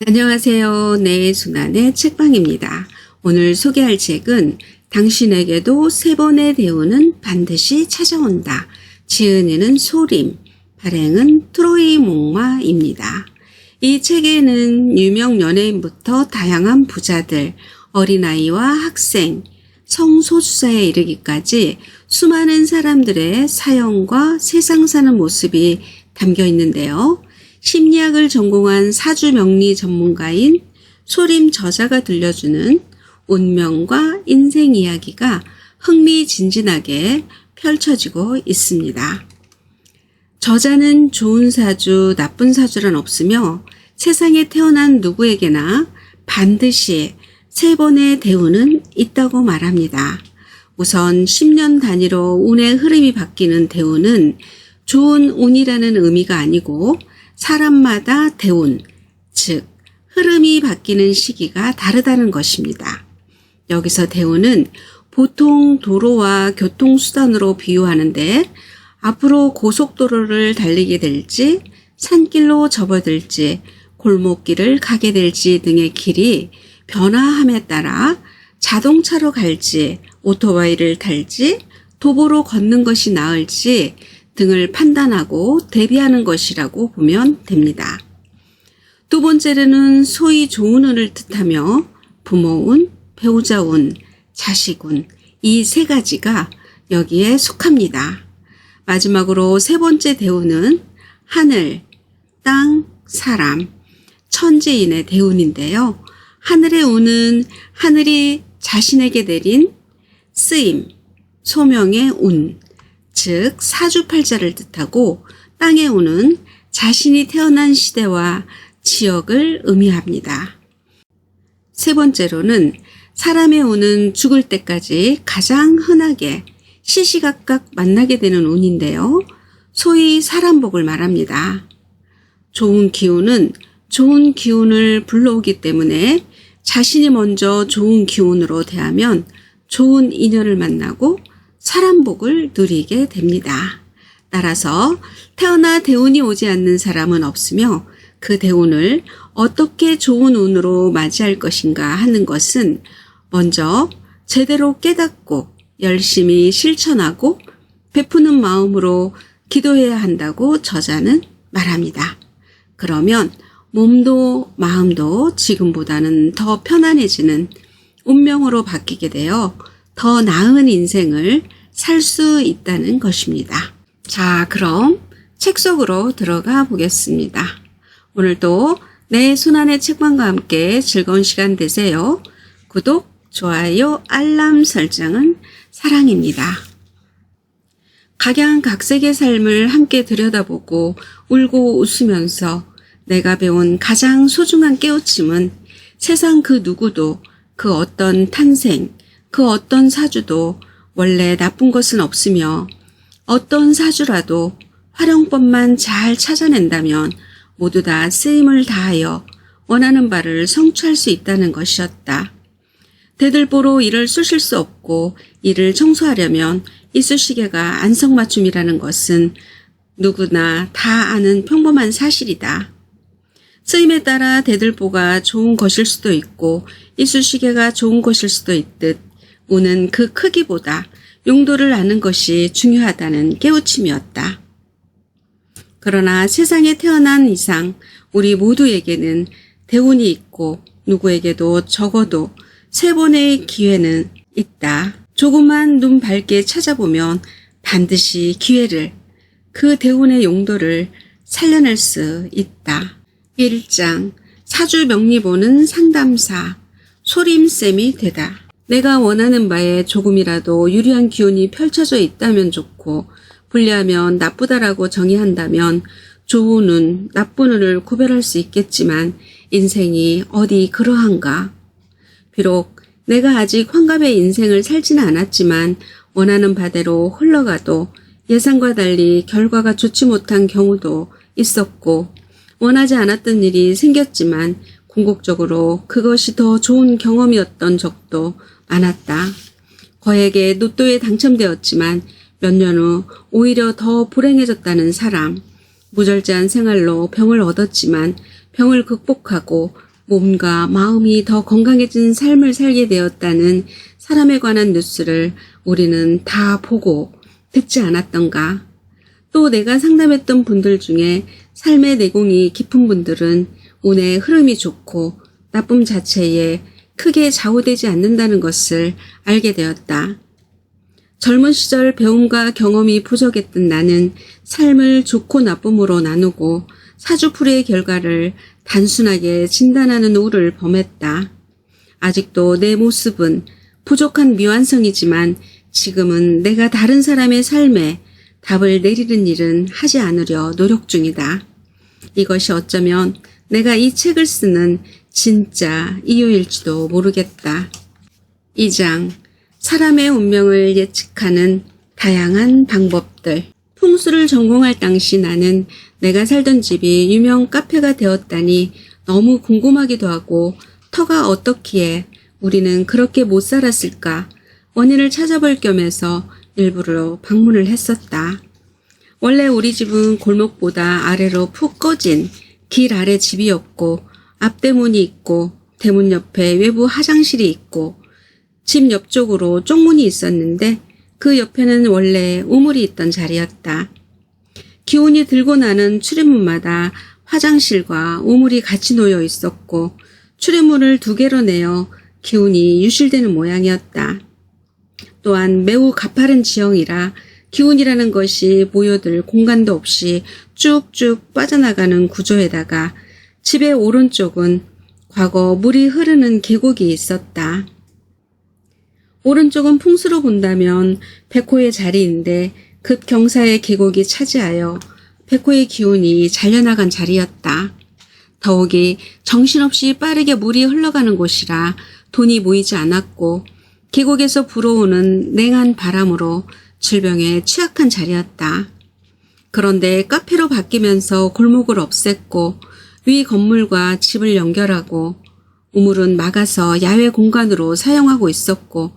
안녕하세요. 내 순환의 책방입니다. 오늘 소개할 책은 당신에게도 세 번의 대우는 반드시 찾아온다. 지은이는 소림, 발행은 트로이 몽마입니다. 이 책에는 유명 연예인부터 다양한 부자들, 어린아이와 학생, 성소수자에 이르기까지 수많은 사람들의 사연과 세상 사는 모습이 담겨 있는데요. 심리학을 전공한 사주명리 전문가인 소림 저자가 들려주는 운명과 인생 이야기가 흥미진진하게 펼쳐지고 있습니다. 저자는 좋은 사주, 나쁜 사주란 없으며 세상에 태어난 누구에게나 반드시 세 번의 대운은 있다고 말합니다. 우선 10년 단위로 운의 흐름이 바뀌는 대운은 좋은 운이라는 의미가 아니고 사람마다 대운, 즉 흐름이 바뀌는 시기가 다르다는 것입니다. 여기서 대운은 보통 도로와 교통수단으로 비유하는데 앞으로 고속도로를 달리게 될지 산길로 접어들지 골목길을 가게 될지 등의 길이 변화함에 따라 자동차로 갈지 오토바이를 탈지 도보로 걷는 것이 나을지 등을 판단하고 대비하는 것이라고 보면 됩니다. 두 번째로는 소위 좋은 운을 뜻하며 부모운, 배우자운, 자식운 이 세 가지가 여기에 속합니다. 마지막으로 세 번째 대운은 하늘, 땅, 사람, 천지인의 대운인데요. 하늘의 운은 하늘이 자신에게 내린 쓰임, 소명의 운, 즉 사주팔자를 뜻하고 땅의 운은 자신이 태어난 시대와 지역을 의미합니다. 세 번째로는 사람의 운은 죽을 때까지 가장 흔하게 시시각각 만나게 되는 운인데요. 소위 사람복을 말합니다. 좋은 기운은 좋은 기운을 불러오기 때문에 자신이 먼저 좋은 기운으로 대하면 좋은 인연을 만나고 사람복을 누리게 됩니다. 따라서 태어나 대운이 오지 않는 사람은 없으며 그 대운을 어떻게 좋은 운으로 맞이할 것인가 하는 것은 먼저 제대로 깨닫고 열심히 실천하고 베푸는 마음으로 기도해야 한다고 저자는 말합니다. 그러면 몸도 마음도 지금보다는 더 편안해지는 운명으로 바뀌게 되어 더 나은 인생을 살 수 있다는 것입니다. 자, 그럼 책 속으로 들어가 보겠습니다. 오늘도 내 손안의 책방과 함께 즐거운 시간 되세요. 구독, 좋아요, 알람 설정은 사랑입니다. 각양각색의 삶을 함께 들여다보고 울고 웃으면서 내가 배운 가장 소중한 깨우침은 세상 그 누구도 그 어떤 탄생, 그 어떤 사주도 원래 나쁜 것은 없으며 어떤 사주라도 활용법만 잘 찾아낸다면 모두 다 쓰임을 다하여 원하는 바를 성취할 수 있다는 것이었다. 대들보로 이를 쑤실 수 없고 이를 청소하려면 이쑤시개가 안성맞춤이라는 것은 누구나 다 아는 평범한 사실이다. 쓰임에 따라 대들보가 좋은 것일 수도 있고 이쑤시개가 좋은 것일 수도 있듯 운은 그 크기보다 용도를 아는 것이 중요하다는 깨우침이었다. 그러나 세상에 태어난 이상 우리 모두에게는 대운이 있고 누구에게도 적어도 세 번의 기회는 있다. 조금만 눈 밝게 찾아보면 반드시 기회를, 그 대운의 용도를 살려낼 수 있다. 1장 사주 명리 보는 상담사 소림쌤이 되다. 내가 원하는 바에 조금이라도 유리한 기운이 펼쳐져 있다면 좋고 불리하면 나쁘다라고 정의한다면 좋은 운, 나쁜 운을 구별할 수 있겠지만 인생이 어디 그러한가? 비록 내가 아직 환갑의 인생을 살지는 않았지만 원하는 바대로 흘러가도 예상과 달리 결과가 좋지 못한 경우도 있었고 원하지 않았던 일이 생겼지만 궁극적으로 그것이 더 좋은 경험이었던 적도 많았다. 거액의 로또에 당첨되었지만 몇 년 후 오히려 더 불행해졌다는 사람, 무절제한 생활로 병을 얻었지만 병을 극복하고 몸과 마음이 더 건강해진 삶을 살게 되었다는 사람에 관한 뉴스를 우리는 다 보고 듣지 않았던가? 또 내가 상담했던 분들 중에 삶의 내공이 깊은 분들은 운의 흐름이 좋고 나쁨 자체에 크게 좌우되지 않는다는 것을 알게 되었다. 젊은 시절 배움과 경험이 부족했던 나는 삶을 좋고 나쁨으로 나누고 사주풀이의 결과를 단순하게 진단하는 우를 범했다. 아직도 내 모습은 부족한 미완성이지만 지금은 내가 다른 사람의 삶에 답을 내리는 일은 하지 않으려 노력 중이다. 이것이 어쩌면 내가 이 책을 쓰는 진짜 이유일지도 모르겠다. 2장 사람의 운명을 예측하는 다양한 방법들. 풍수를 전공할 당시 나는 내가 살던 집이 유명 카페가 되었다니 너무 궁금하기도 하고 터가 어떻기에 우리는 그렇게 못 살았을까 원인을 찾아볼 겸해서 일부러 방문을 했었다. 원래 우리 집은 골목보다 아래로 푹 꺼진 길 아래 집이었고 앞대문이 있고 대문 옆에 외부 화장실이 있고 집 옆쪽으로 쪽문이 있었는데 그 옆에는 원래 우물이 있던 자리였다. 기운이 들고 나는 출입문마다 화장실과 우물이 같이 놓여 있었고 출입문을 2개로 내어 기운이 유실되는 모양이었다. 또한 매우 가파른 지형이라 기운이라는 것이 모여들 공간도 없이 쭉쭉 빠져나가는 구조에다가 집의 오른쪽은 과거 물이 흐르는 계곡이 있었다. 오른쪽은 풍수로 본다면 백호의 자리인데 급경사의 계곡이 차지하여 백호의 기운이 잘려나간 자리였다. 더욱이 정신없이 빠르게 물이 흘러가는 곳이라 돈이 모이지 않았고 계곡에서 불어오는 냉한 바람으로 질병에 취약한 자리였다. 그런데 카페로 바뀌면서 골목을 없앴고 위 건물과 집을 연결하고 우물은 막아서 야외 공간으로 사용하고 있었고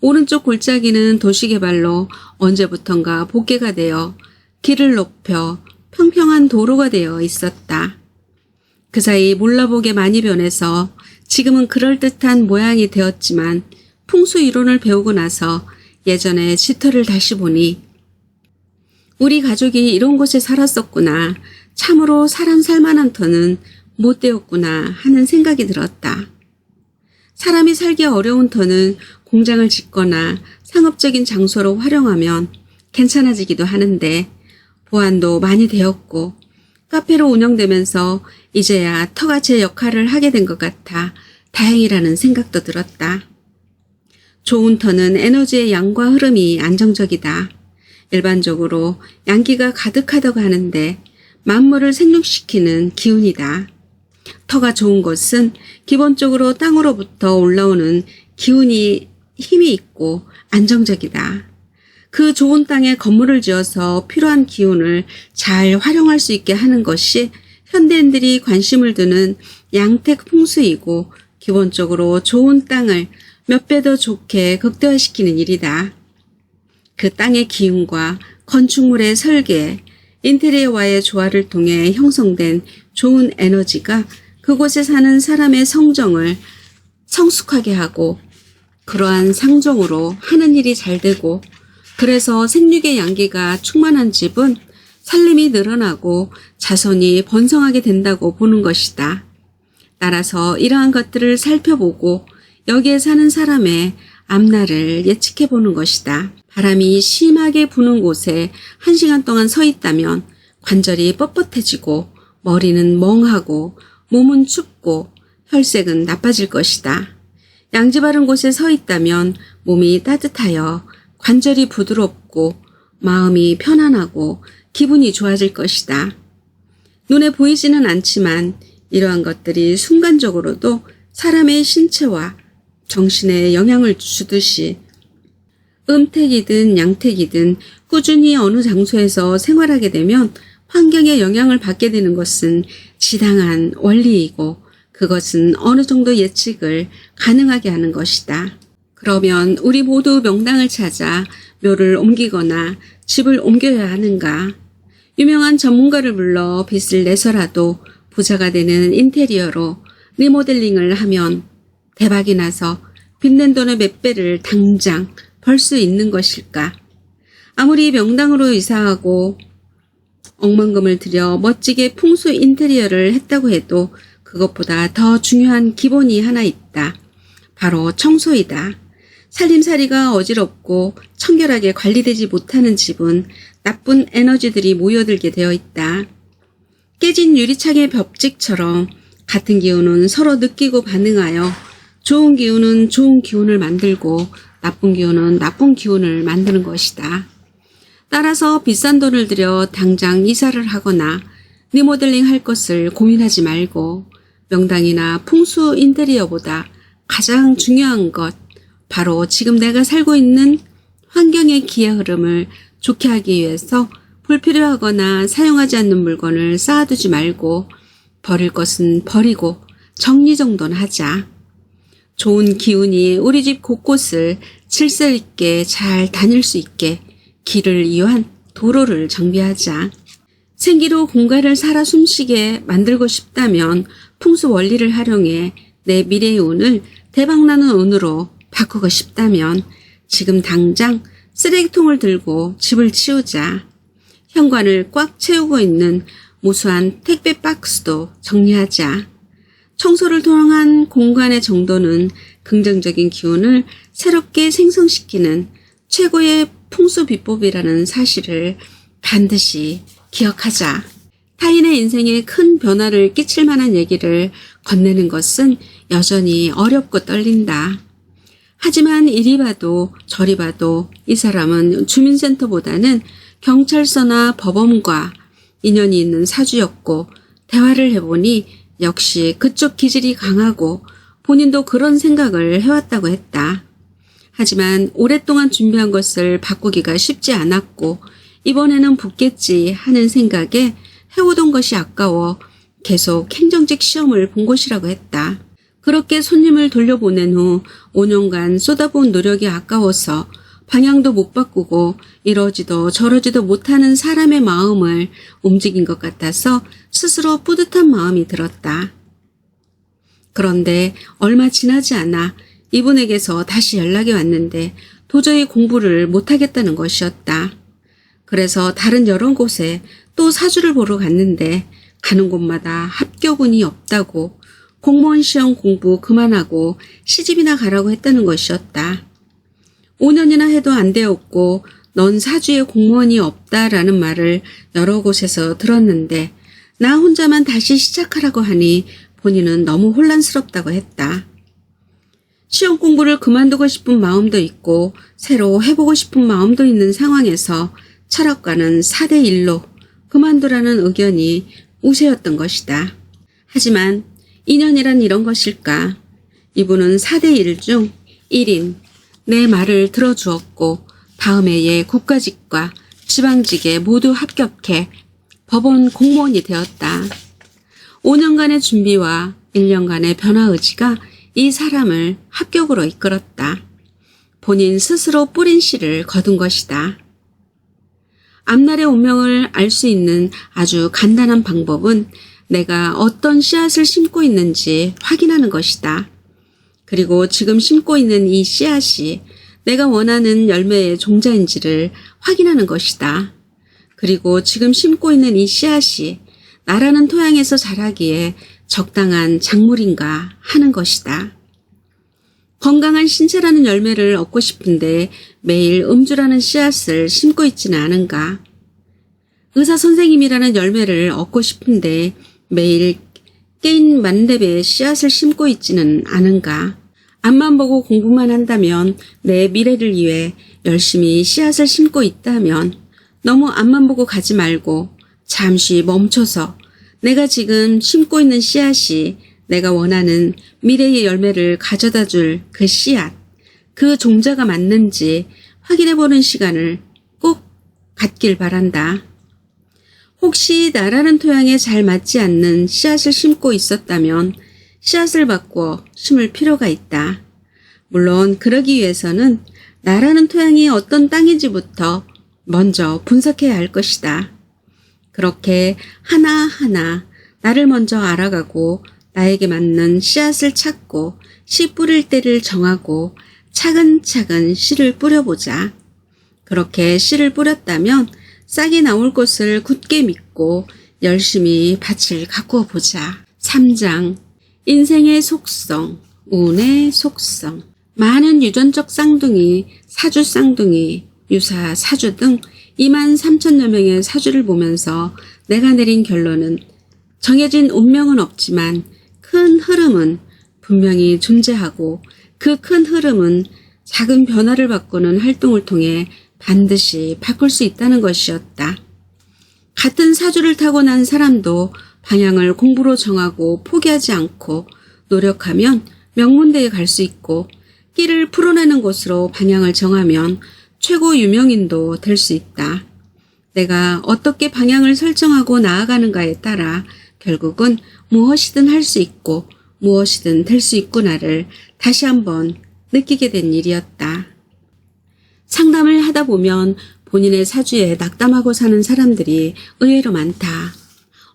오른쪽 골짜기는 도시개발로 언제부턴가 복개가 되어 길을 높여 평평한 도로가 되어 있었다. 그 사이 몰라보게 많이 변해서 지금은 그럴듯한 모양이 되었지만 풍수 이론을 배우고 나서 예전에 집터를 다시 보니 우리 가족이 이런 곳에 살았었구나. 참으로 사람 살만한 터는 못 되었구나 하는 생각이 들었다. 사람이 살기 어려운 터는 공장을 짓거나 상업적인 장소로 활용하면 괜찮아지기도 하는데 보안도 많이 되었고 카페로 운영되면서 이제야 터가 제 역할을 하게 된 것 같아 다행이라는 생각도 들었다. 좋은 터는 에너지의 양과 흐름이 안정적이다. 일반적으로 양기가 가득하다고 하는데 만물을 생육시키는 기운이다. 터가 좋은 것은 기본적으로 땅으로부터 올라오는 기운이 힘이 있고 안정적이다. 그 좋은 땅에 건물을 지어서 필요한 기운을 잘 활용할 수 있게 하는 것이 현대인들이 관심을 두는 양택 풍수이고 기본적으로 좋은 땅을 몇 배 더 좋게 극대화시키는 일이다. 그 땅의 기운과 건축물의 설계, 인테리어와의 조화를 통해 형성된 좋은 에너지가 그곳에 사는 사람의 성정을 성숙하게 하고 그러한 상정으로 하는 일이 잘 되고 그래서 생육의 양기가 충만한 집은 살림이 늘어나고 자손이 번성하게 된다고 보는 것이다. 따라서 이러한 것들을 살펴보고 여기에 사는 사람의 앞날을 예측해 보는 것이다. 바람이 심하게 부는 곳에 1시간 동안 서 있다면 관절이 뻣뻣해지고 머리는 멍하고 몸은 춥고 혈색은 나빠질 것이다. 양지 바른 곳에 서 있다면 몸이 따뜻하여 관절이 부드럽고 마음이 편안하고 기분이 좋아질 것이다. 눈에 보이지는 않지만 이러한 것들이 순간적으로도 사람의 신체와 정신에 영향을 주듯이 음택이든 양택이든 꾸준히 어느 장소에서 생활하게 되면 환경에 영향을 받게 되는 것은 지당한 원리이고 그것은 어느 정도 예측을 가능하게 하는 것이다. 그러면 우리 모두 명당을 찾아 묘를 옮기거나 집을 옮겨야 하는가? 유명한 전문가를 불러 빚을 내서라도 부자가 되는 인테리어로 리모델링을 하면 대박이 나서 빚낸 돈의 몇 배를 당장 벌 수 있는 것일까? 아무리 명당으로 이사하고 억만금을 들여 멋지게 풍수 인테리어를 했다고 해도 그것보다 더 중요한 기본이 하나 있다. 바로 청소이다. 살림살이가 어지럽고 청결하게 관리되지 못하는 집은 나쁜 에너지들이 모여들게 되어 있다. 깨진 유리창의 벽직처럼 같은 기운은 서로 느끼고 반응하여 좋은 기운은 좋은 기운을 만들고 나쁜 기운은 나쁜 기운을 만드는 것이다. 따라서 비싼 돈을 들여 당장 이사를 하거나 리모델링 할 것을 고민하지 말고 명당이나 풍수 인테리어보다 가장 중요한 것, 바로 지금 내가 살고 있는 환경의 기의 흐름을 좋게 하기 위해서 불필요하거나 사용하지 않는 물건을 쌓아두지 말고 버릴 것은 버리고 정리정돈 하자. 좋은 기운이 우리 집 곳곳을 질서 있게 잘 다닐 수 있게 길을 이용한 도로를 정비하자. 생기로 공간을 살아 숨쉬게 만들고 싶다면 풍수 원리를 활용해 내 미래의 운을 대박나는 운으로 바꾸고 싶다면 지금 당장 쓰레기통을 들고 집을 치우자. 현관을 꽉 채우고 있는 무수한 택배 박스도 정리하자. 청소를 통한 공간의 정도는 긍정적인 기운을 새롭게 생성시키는 최고의 풍수 비법이라는 사실을 반드시 기억하자. 타인의 인생에 큰 변화를 끼칠 만한 얘기를 건네는 것은 여전히 어렵고 떨린다. 하지만 이리 봐도 저리 봐도 이 사람은 주민센터보다는 경찰서나 법원과 인연이 있는 사주였고 대화를 해보니 역시 그쪽 기질이 강하고 본인도 그런 생각을 해왔다고 했다. 하지만 오랫동안 준비한 것을 바꾸기가 쉽지 않았고 이번에는 붙겠지 하는 생각에 해오던 것이 아까워 계속 행정직 시험을 본 것이라고 했다. 그렇게 손님을 돌려보낸 후 5년간 쏟아부은 노력이 아까워서 방향도 못 바꾸고 이러지도 저러지도 못하는 사람의 마음을 움직인 것 같아서 스스로 뿌듯한 마음이 들었다. 그런데 얼마 지나지 않아 이분에게서 다시 연락이 왔는데 도저히 공부를 못하겠다는 것이었다. 그래서 다른 여러 곳에 또 사주를 보러 갔는데 가는 곳마다 합격운이 없다고 공무원 시험 공부 그만하고 시집이나 가라고 했다는 것이었다. 5년이나 해도 안 되었고 넌 사주에 공무원이 없다라는 말을 여러 곳에서 들었는데 나 혼자만 다시 시작하라고 하니 본인은 너무 혼란스럽다고 했다. 시험 공부를 그만두고 싶은 마음도 있고 새로 해보고 싶은 마음도 있는 상황에서 철학과는 4대1로 그만두라는 의견이 우세였던 것이다. 하지만 인연이란 이런 것일까? 이분은 4대1 중 1인 내 말을 들어주었고 다음 해에 국가직과 지방직에 모두 합격해 법원 공무원이 되었다. 5년간의 준비와 1년간의 변화 의지가 이 사람을 합격으로 이끌었다. 본인 스스로 뿌린 씨를 거둔 것이다. 앞날의 운명을 알 수 있는 아주 간단한 방법은 내가 어떤 씨앗을 심고 있는지 확인하는 것이다. 그리고 지금 심고 있는 이 씨앗이 내가 원하는 열매의 종자인지를 확인하는 것이다. 그리고 지금 심고 있는 이 씨앗이 나라는 토양에서 자라기에 적당한 작물인가 하는 것이다. 건강한 신체라는 열매를 얻고 싶은데 매일 음주라는 씨앗을 심고 있지는 않은가? 의사 선생님이라는 열매를 얻고 싶은데 매일 깨인 만렙의 씨앗을 심고 있지는 않은가? 앞만 보고 공부만 한다면 내 미래를 위해 열심히 씨앗을 심고 있다면 너무 앞만 보고 가지 말고 잠시 멈춰서 내가 지금 심고 있는 씨앗이 내가 원하는 미래의 열매를 가져다 줄 그 씨앗, 그 종자가 맞는지 확인해보는 시간을 꼭 갖길 바란다. 혹시 나라는 토양에 잘 맞지 않는 씨앗을 심고 있었다면 씨앗을 바꾸어 심을 필요가 있다. 물론 그러기 위해서는 나라는 토양이 어떤 땅인지부터 먼저 분석해야 할 것이다. 그렇게 하나하나 나를 먼저 알아가고 나에게 맞는 씨앗을 찾고 씨 뿌릴 때를 정하고 차근차근 씨를 뿌려보자. 그렇게 씨를 뿌렸다면 싹이 나올 것을 굳게 믿고 열심히 밭을 가꾸어 보자. 3장 인생의 속성, 운의 속성. 많은 유전적 쌍둥이, 사주 쌍둥이, 유사 사주 등 23,000여 명의 사주를 보면서 내가 내린 결론은 정해진 운명은 없지만 큰 흐름은 분명히 존재하고 그 큰 흐름은 작은 변화를 바꾸는 활동을 통해 반드시 바꿀 수 있다는 것이었다. 같은 사주를 타고난 사람도 방향을 공부로 정하고 포기하지 않고 노력하면 명문대에 갈 수 있고 끼를 풀어내는 것으로 방향을 정하면 최고 유명인도 될 수 있다. 내가 어떻게 방향을 설정하고 나아가는가에 따라 결국은 무엇이든 할 수 있고 무엇이든 될 수 있구나를 다시 한번 느끼게 된 일이었다. 상담을 하다 보면 본인의 사주에 낙담하고 사는 사람들이 의외로 많다.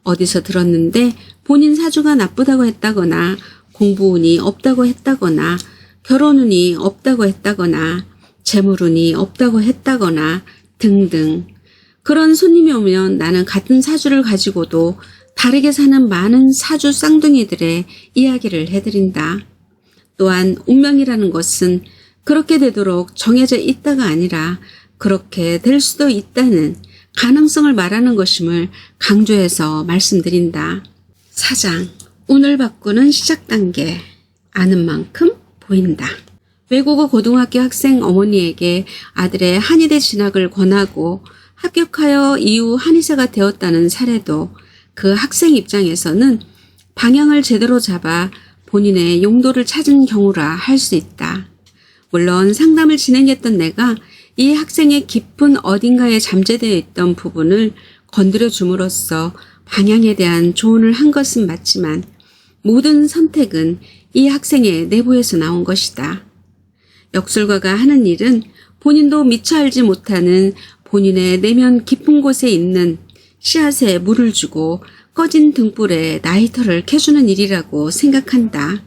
어디서 들었는데 본인 사주가 나쁘다고 했다거나 공부운이 없다고 했다거나 결혼운이 없다고 했다거나 재물운이 없다고 했다거나 등등. 그런 손님이 오면 나는 같은 사주를 가지고도 다르게 사는 많은 사주 쌍둥이들의 이야기를 해드린다. 또한 운명이라는 것은 그렇게 되도록 정해져 있다가 아니라 그렇게 될 수도 있다는 가능성을 말하는 것임을 강조해서 말씀드린다. 4장 운을 바꾸는 시작 단계. 아는 만큼 보인다. 외국어 고등학교 학생 어머니에게 아들의 한의대 진학을 권하고 합격하여 이후 한의사가 되었다는 사례도 그 학생 입장에서는 방향을 제대로 잡아 본인의 용도를 찾은 경우라 할 수 있다. 물론 상담을 진행했던 내가 이 학생의 깊은 어딘가에 잠재되어 있던 부분을 건드려 줌으로써 방향에 대한 조언을 한 것은 맞지만 모든 선택은 이 학생의 내부에서 나온 것이다. 역술가가 하는 일은 본인도 미처 알지 못하는 본인의 내면 깊은 곳에 있는 씨앗에 물을 주고 꺼진 등불에 라이터를 켜주는 일이라고 생각한다.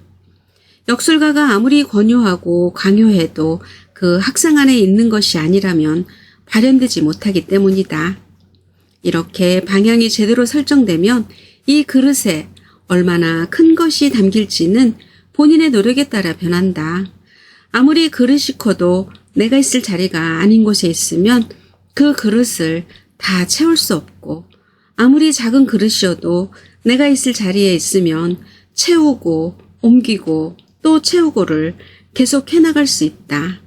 역술가가 아무리 권유하고 강요해도 그 학생 안에 있는 것이 아니라면 발현되지 못하기 때문이다. 이렇게 방향이 제대로 설정되면 이 그릇에 얼마나 큰 것이 담길지는 본인의 노력에 따라 변한다. 아무리 그릇이 커도 내가 있을 자리가 아닌 곳에 있으면 그 그릇을 다 채울 수 없고 아무리 작은 그릇이어도 내가 있을 자리에 있으면 채우고 옮기고 또 채우고를 계속 해나갈 수 있다.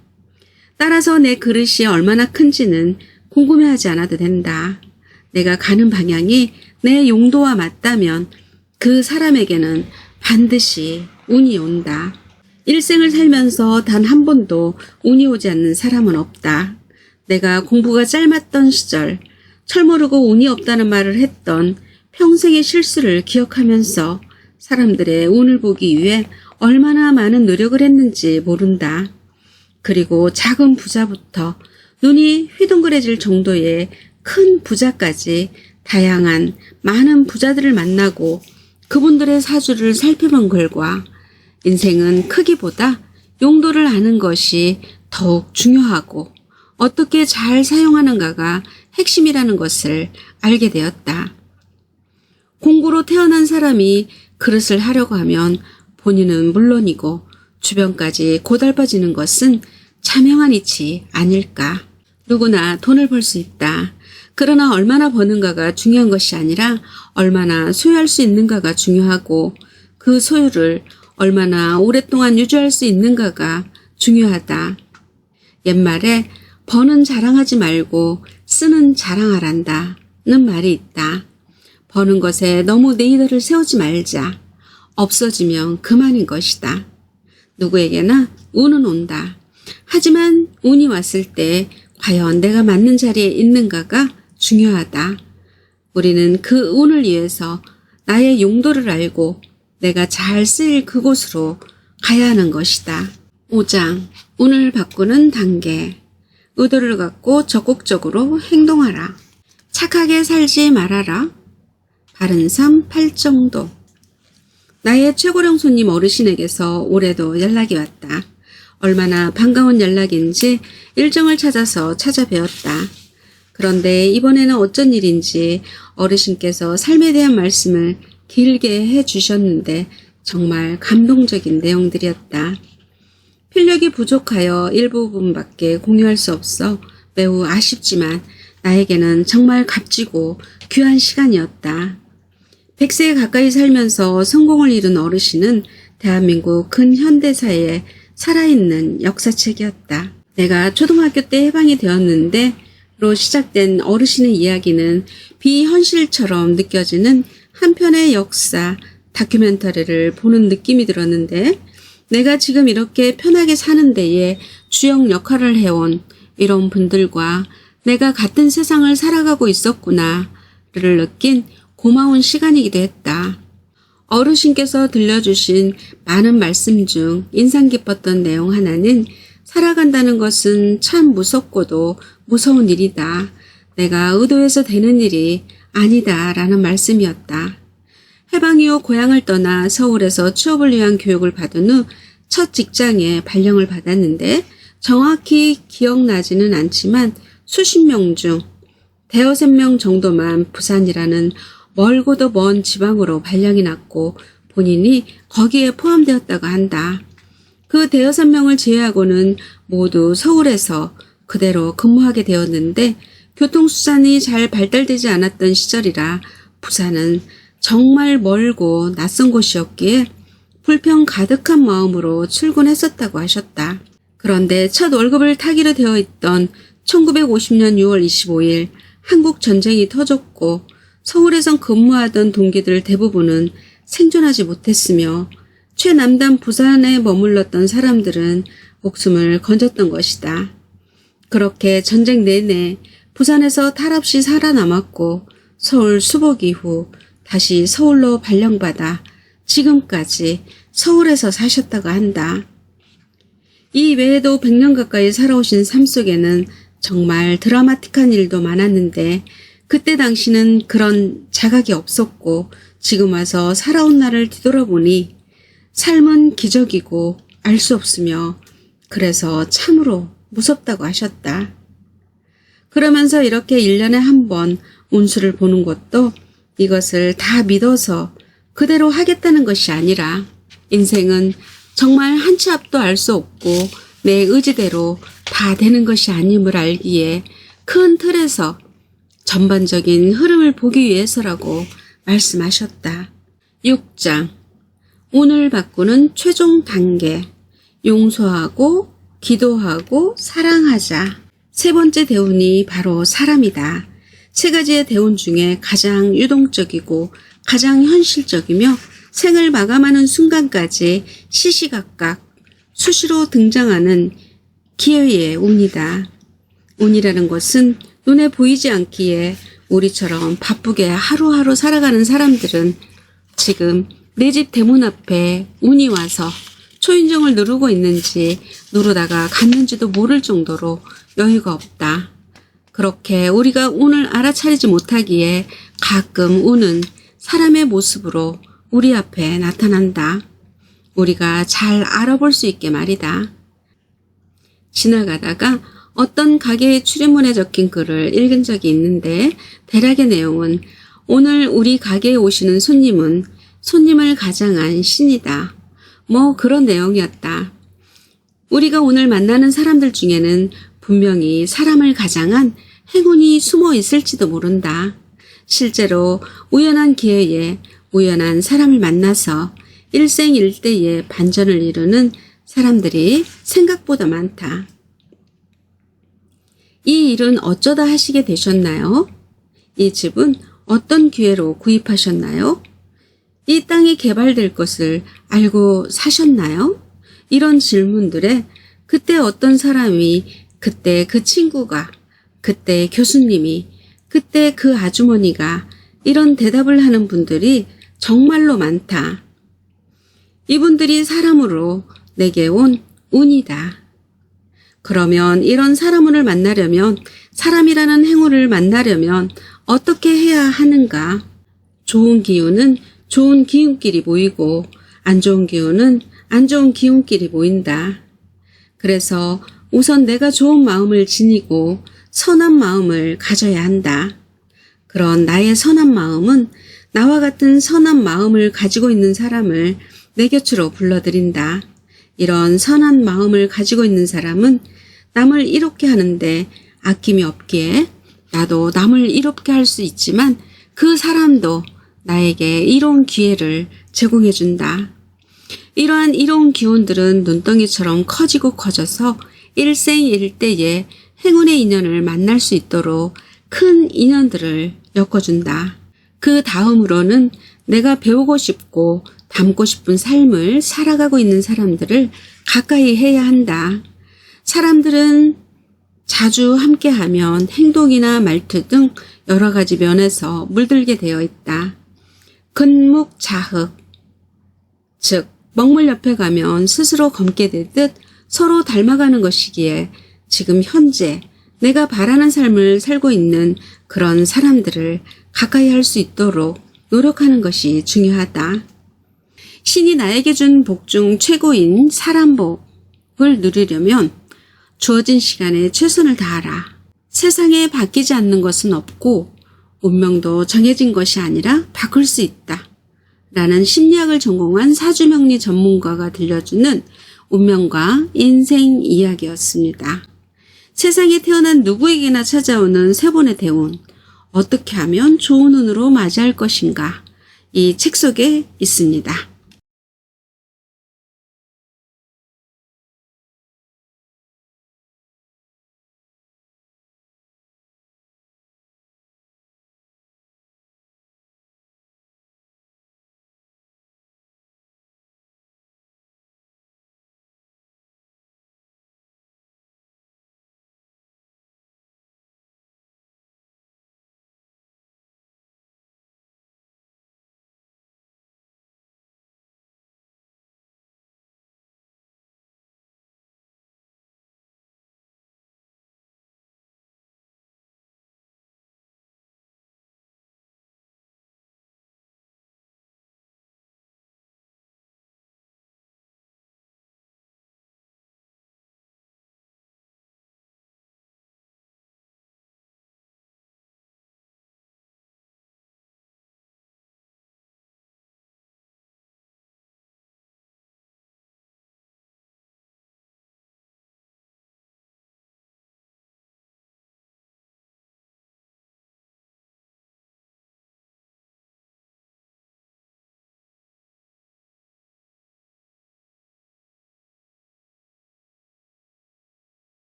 따라서 내 그릇이 얼마나 큰지는 궁금해하지 않아도 된다. 내가 가는 방향이 내 용도와 맞다면 그 사람에게는 반드시 운이 온다. 일생을 살면서 단 한 번도 운이 오지 않는 사람은 없다. 내가 공부가 짧았던 시절 철 모르고 운이 없다는 말을 했던 평생의 실수를 기억하면서 사람들의 운을 보기 위해 얼마나 많은 노력을 했는지 모른다. 그리고 작은 부자부터 눈이 휘둥그레질 정도의 큰 부자까지 다양한 많은 부자들을 만나고 그분들의 사주를 살펴본 결과 인생은 크기보다 용도를 아는 것이 더욱 중요하고 어떻게 잘 사용하는가가 핵심이라는 것을 알게 되었다. 공부로 태어난 사람이 그릇을 하려고 하면 본인은 물론이고 주변까지 고달파지는 것은 자명한 이치 아닐까. 누구나 돈을 벌 수 있다. 그러나 얼마나 버는가가 중요한 것이 아니라 얼마나 소유할 수 있는가가 중요하고 그 소유를 얼마나 오랫동안 유지할 수 있는가가 중요하다. 옛말에 버는 자랑하지 말고 쓰는 자랑하란다는 말이 있다. 버는 것에 너무 내 이더를 세우지 말자. 없어지면 그만인 것이다. 누구에게나 운은 온다. 하지만 운이 왔을 때 과연 내가 맞는 자리에 있는가가 중요하다. 우리는 그 운을 위해서 나의 용도를 알고 내가 잘 쓰일 그곳으로 가야 하는 것이다. 5장 운을 바꾸는 단계. 의도를 갖고 적극적으로 행동하라. 착하게 살지 말아라. 바른 삶 8정도. 나의 최고령 손님 어르신에게서 올해도 연락이 왔다. 얼마나 반가운 연락인지 일정을 찾아서 찾아뵈었다. 그런데 이번에는 어쩐 일인지 어르신께서 삶에 대한 말씀을 길게 해주셨는데 정말 감동적인 내용들이었다. 필력이 부족하여 일부분밖에 공유할 수 없어 매우 아쉽지만 나에게는 정말 값지고 귀한 시간이었다. 100세에 가까이 살면서 성공을 이룬 어르신은 대한민국 근현대사에 살아있는 역사책이었다. 내가 초등학교 때 해방이 되었는데 로 시작된 어르신의 이야기는 비현실처럼 느껴지는 한 편의 역사 다큐멘터리를 보는 느낌이 들었는데 내가 지금 이렇게 편하게 사는 데에 주역 역할을 해온 이런 분들과 내가 같은 세상을 살아가고 있었구나를 느낀 고마운 시간이기도 했다. 어르신께서 들려주신 많은 말씀 중 인상 깊었던 내용 하나는 살아간다는 것은 참 무섭고도 무서운 일이다. 내가 의도해서 되는 일이 아니다 라는 말씀이었다. 해방 이후 고향을 떠나 서울에서 취업을 위한 교육을 받은 후 첫 직장에 발령을 받았는데 정확히 기억나지는 않지만 수십 명 중 대여섯 명 정도만 부산이라는 멀고도 먼 지방으로 발령이 났고 본인이 거기에 포함되었다고 한다. 그 대여섯 명을 제외하고는 모두 서울에서 그대로 근무하게 되었는데 교통수단이 잘 발달되지 않았던 시절이라 부산은 정말 멀고 낯선 곳이었기에 불평 가득한 마음으로 출근했었다고 하셨다. 그런데 첫 월급을 타기로 되어 있던 1950년 6월 25일 한국 전쟁이 터졌고 서울에선 근무하던 동기들 대부분은 생존하지 못했으며 최남단 부산에 머물렀던 사람들은 목숨을 건졌던 것이다. 그렇게 전쟁 내내 부산에서 탈없이 살아남았고 서울 수복 이후 다시 서울로 발령받아 지금까지 서울에서 사셨다고 한다. 이 외에도 100년 가까이 살아오신 삶 속에는 정말 드라마틱한 일도 많았는데 그때 당시는 그런 자각이 없었고 지금 와서 살아온 날을 뒤돌아보니 삶은 기적이고 알 수 없으며 그래서 참으로 무섭다고 하셨다. 그러면서 이렇게 1년에 한 번 운수를 보는 것도 이것을 다 믿어서 그대로 하겠다는 것이 아니라 인생은 정말 한 치 앞도 알 수 없고 내 의지대로 다 되는 것이 아님을 알기에 큰 틀에서 전반적인 흐름을 보기 위해서라고 말씀하셨다. 6장 운을 바꾸는 최종 단계 용서하고 기도하고 사랑하자. 세 번째 대운이 바로 사람이다. 세 가지의 대운 중에 가장 유동적이고 가장 현실적이며 생을 마감하는 순간까지 시시각각 수시로 등장하는 기회의 운이다. 운이라는 것은 눈에 보이지 않기에 우리처럼 바쁘게 하루하루 살아가는 사람들은 지금 내 집 대문 앞에 운이 와서 초인종을 누르고 있는지 누르다가 갔는지도 모를 정도로 여유가 없다. 그렇게 우리가 운을 알아차리지 못하기에 가끔 운은 사람의 모습으로 우리 앞에 나타난다. 우리가 잘 알아볼 수 있게 말이다. 지나가다가 어떤 가게의 출입문에 적힌 글을 읽은 적이 있는데 대략의 내용은 오늘 우리 가게에 오시는 손님은 손님을 가장한 신이다. 뭐 그런 내용이었다. 우리가 오늘 만나는 사람들 중에는 분명히 사람을 가장한 행운이 숨어 있을지도 모른다. 실제로 우연한 기회에 우연한 사람을 만나서 일생일대의 반전을 이루는 사람들이 생각보다 많다. 이 일은 어쩌다 하시게 되셨나요? 이 집은 어떤 기회로 구입하셨나요? 이 땅이 개발될 것을 알고 사셨나요? 이런 질문들에 그때 어떤 사람이, 그때 그 친구가, 그때 교수님이, 그때 그 아주머니가 이런 대답을 하는 분들이 정말로 많다. 이분들이 사람으로 내게 온 운이다. 그러면 이런 사람을 만나려면, 사람이라는 행운을 만나려면 어떻게 해야 하는가? 좋은 기운은 좋은 기운끼리 모이고 안 좋은 기운은 안 좋은 기운끼리 모인다. 그래서 우선 내가 좋은 마음을 지니고 선한 마음을 가져야 한다. 그런 나의 선한 마음은 나와 같은 선한 마음을 가지고 있는 사람을 내 곁으로 불러들인다. 이런 선한 마음을 가지고 있는 사람은 남을 이롭게 하는데 아낌이 없기에 나도 남을 이롭게 할 수 있지만 그 사람도 나에게 이로운 기회를 제공해준다. 이러한 이로운 기운들은 눈덩이처럼 커지고 커져서 일생일대에 행운의 인연을 만날 수 있도록 큰 인연들을 엮어준다. 그 다음으로는 내가 배우고 싶고 닮고 싶은 삶을 살아가고 있는 사람들을 가까이 해야 한다. 사람들은 자주 함께하면 행동이나 말투 등 여러 가지 면에서 물들게 되어 있다. 근묵자흑, 즉 먹물 옆에 가면 스스로 검게 되듯 서로 닮아가는 것이기에 지금 현재 내가 바라는 삶을 살고 있는 그런 사람들을 가까이 할 수 있도록 노력하는 것이 중요하다. 신이 나에게 준 복 중 최고인 사람복을 누리려면 주어진 시간에 최선을 다하라. 세상에 바뀌지 않는 것은 없고 운명도 정해진 것이 아니라 바꿀 수 있다. 라는 심리학을 전공한 사주명리 전문가가 들려주는 운명과 인생 이야기였습니다. 세상에 태어난 누구에게나 찾아오는 세 번의 대운, 어떻게 하면 좋은 운으로 맞이할 것인가? 이 책 속에 있습니다.